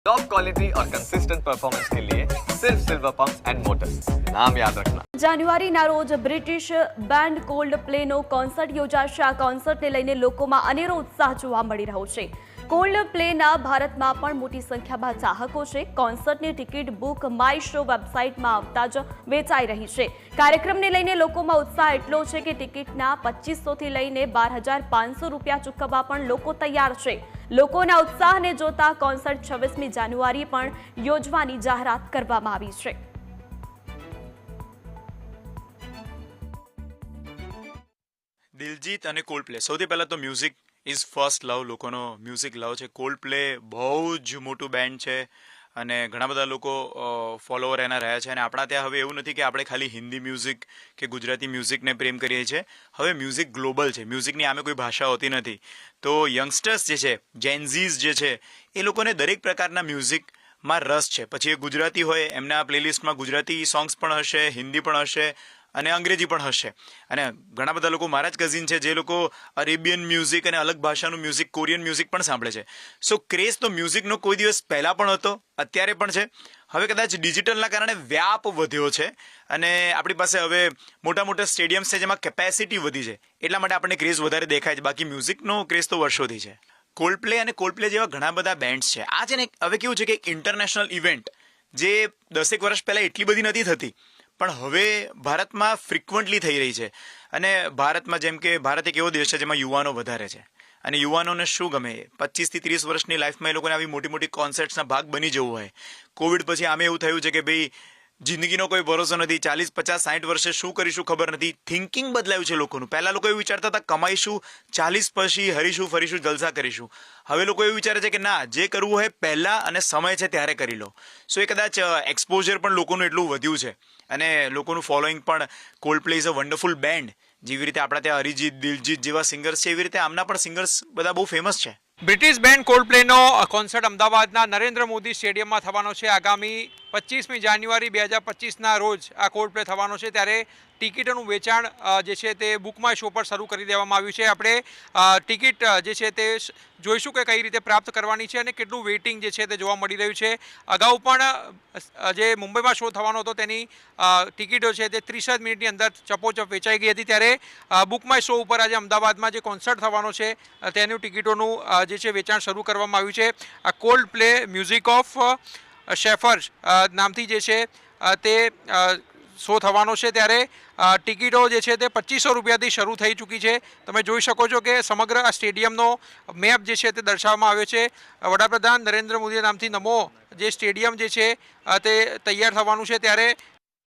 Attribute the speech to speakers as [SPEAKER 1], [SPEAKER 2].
[SPEAKER 1] Top quality और consistent performance के लिए सिर्फ सिल्वर पंप्स एंड मोटर्स, नाम याद रखना।
[SPEAKER 2] જાન્યુઆરીના રોજ બ્રિટિશ બેન્ડ કોલ્ડ પ્લેનો કોન્સર્ટ યોજાશે। આ કોન્સર્ટને લઈને લોકોમાં અનેરો ઉત્સાહ જોવા મળી રહ્યો છે। કોલ્ડ પ્લેના ભારતમાં પણ મોટી સંખ્યામાં ચાહકો છે। કોન્સર્ટની ટિકિટ બુક માય શો વેબસાઇટમાં આવતા જ વેચાઈ રહી છે। કાર્યક્રમને લઈને લોકોમાં ઉત્સાહ એટલો છે કે ટિકિટના 2500 થી લઈને 12,500 રૂપિયા ચૂકવવા પણ લોકો તૈયાર છે। લોકોના ઉત્સાહને જોતા કોન્સર્ટ 26મી જાન્યુઆરી પણ યોજવાની જાહેરાત કરવામાં આવી છે।
[SPEAKER 3] દિલજીત અને કોલ્ડ પ્લે સૌથી પહેલાં તો મ્યુઝિક ઇઝ ફર્સ્ટ લવ, લોકોનો મ્યુઝિક લવ છે। કોલ્ડ પ્લે બહુ જ મોટું બેન્ડ છે અને ઘણા બધા લોકો ફોલોવર એના રહ્યા છે અને આપણા ત્યાં હવે એવું નથી કે આપણે ખાલી હિન્દી મ્યુઝિક કે ગુજરાતી મ્યુઝિકને પ્રેમ કરીએ છીએ। હવે મ્યુઝિક ગ્લોબલ છે, મ્યુઝિકની આમે કોઈ ભાષા હોતી નથી। તો યંગસ્ટર્સ જે છે, જેનઝીઝ જે છે, એ લોકોને દરેક પ્રકારના મ્યુઝિકમાં રસ છે। પછી એ ગુજરાતી હોય એમના પ્લેલિસ્ટમાં ગુજરાતી સોંગ્સ પણ હશે, હિન્દી પણ હશે અને અંગ્રેજી પણ હશે। અને ઘણા બધા લોકો મારા જ કઝિન છે જે લોકો અરેબિયન મ્યુઝિક અને અલગ ભાષાનું મ્યુઝિક, કોરિયન મ્યુઝિક પણ સાંભળે છે। સો ક્રેઝ તો મ્યુઝિકનો કોઈ દિવસ પહેલાં પણ હતો, અત્યારે પણ છે। હવે કદાચ ડિજિટલના કારણે વ્યાપ વધ્યો છે અને આપણી પાસે હવે મોટા મોટા સ્ટેડિયમ્સ છે જેમાં કેપેસિટી વધી છે, એટલા માટે આપણને ક્રેઝ વધારે દેખાય છે। બાકી મ્યુઝિકનો ક્રેઝ તો વર્ષોથી છે। કોલ્ડ પ્લે અને કોલ્ડ પ્લે જેવા ઘણા બધા બેન્ડ્સ છે। આ છે ને હવે કેવું છે કે એક ઇન્ટરનેશનલ ઇવેન્ટ જે 10 વર્ષ પહેલાં એટલી બધી નથી થતી પણ હવે ભારતમાં ફ્રિકવન્ટલી થઈ રહી છે। અને ભારતમાં જેમ કે ભારત એક એવો દેશ છે જેમાં યુવાનો વધારે છે અને યુવાનોને શું ગમે, 25 થી 30 વર્ષની લાઈફમાં એ લોકોને આવી મોટી મોટી કોન્સર્ટ્સના ભાગ બની જવું હોય। કોવિડ પછી આમે એવું થયું છે કે ભાઈ જિંદગીનો કોઈ ભરોસો નથી, 40, 50, 60 વર્ષે શું કરીશું ખબર નથી। થિંકિંગ બદલાયું છે લોકોનું। પહેલાં લોકો એવું વિચારતા હતા કમાઈશું, 40 પછી હરીશું ફરીશું જલસા કરીશું। હવે લોકો એવું વિચારે છે કે ના, જે કરવું હોય પહેલાં અને સમય છે ત્યારે કરી લો। સો એ કદાચ એક્સપોઝર પણ લોકોનું એટલું વધ્યું છે અને લોકોનું ફોલોઈંગ પણ। Cold play is a wonderful band. જેવી રીતે આપણા ત્યાં અરિજીત, દિલજીત જેવા સિંગર્સ છે, એવી રીતે આમના પણ સિંગર્સ બધા બહુ ફેમસ છે।
[SPEAKER 4] બ્રિટિશ બેન્ડ કોલ્ડ પ્લેનો કોન્સર્ટ અમદાવાદના નરેન્દ્ર મોદી સ્ટેડિયમમાં થવાનો છે। આગામી 25મી જાન્યુઆરી 2025ના રોજ આ કોલ્ડ પ્લે થવાનો છે। ત્યારે ટિકિટોનું વેચાણ જે છે તે બુક માય શો પર શરૂ કરી દેવામાં આવ્યું છે। આપણે ટિકિટ જે છે તે જોઈશું કે કઈ રીતે પ્રાપ્ત કરવાની છે અને કેટલું વેઇટિંગ જે છે તે જોવા મળી રહ્યું છે। અગાઉ પણ જે મુંબઈમાં શો થવાનો હતો તેની ટિકિટો છે તે 30 જ મિનિટની અંદર ચપોચપ વેચાઈ ગઈ હતી। ત્યારે બુક માય શો ઉપર આજે અમદાવાદમાં જે કોન્સર્ટ થવાનો છે તેનું ટિકિટોનું જે છે વેચાણ શરૂ કરવામાં આવ્યું છે। આ કોલ્ડ પ્લે મ્યુઝિક ઓફ શેફર્સ નામથી જે છે તે શો થવાનો છે। ત્યારે ટિકિટો જે છે તે 2500 રૂપિયાથી શરૂ થઈ ચૂકી છે। તમે જોઈ શકો છો કે સમગ્ર આ સ્ટેડિયમનો મેપ જે છે તે દર્શાવવામાં આવ્યો છે। વડાપ્રધાન નરેન્દ્ર મોદી નામથી નમો જે સ્ટેડિયમ જે છે તે તૈયાર થવાનું છે। ત્યારે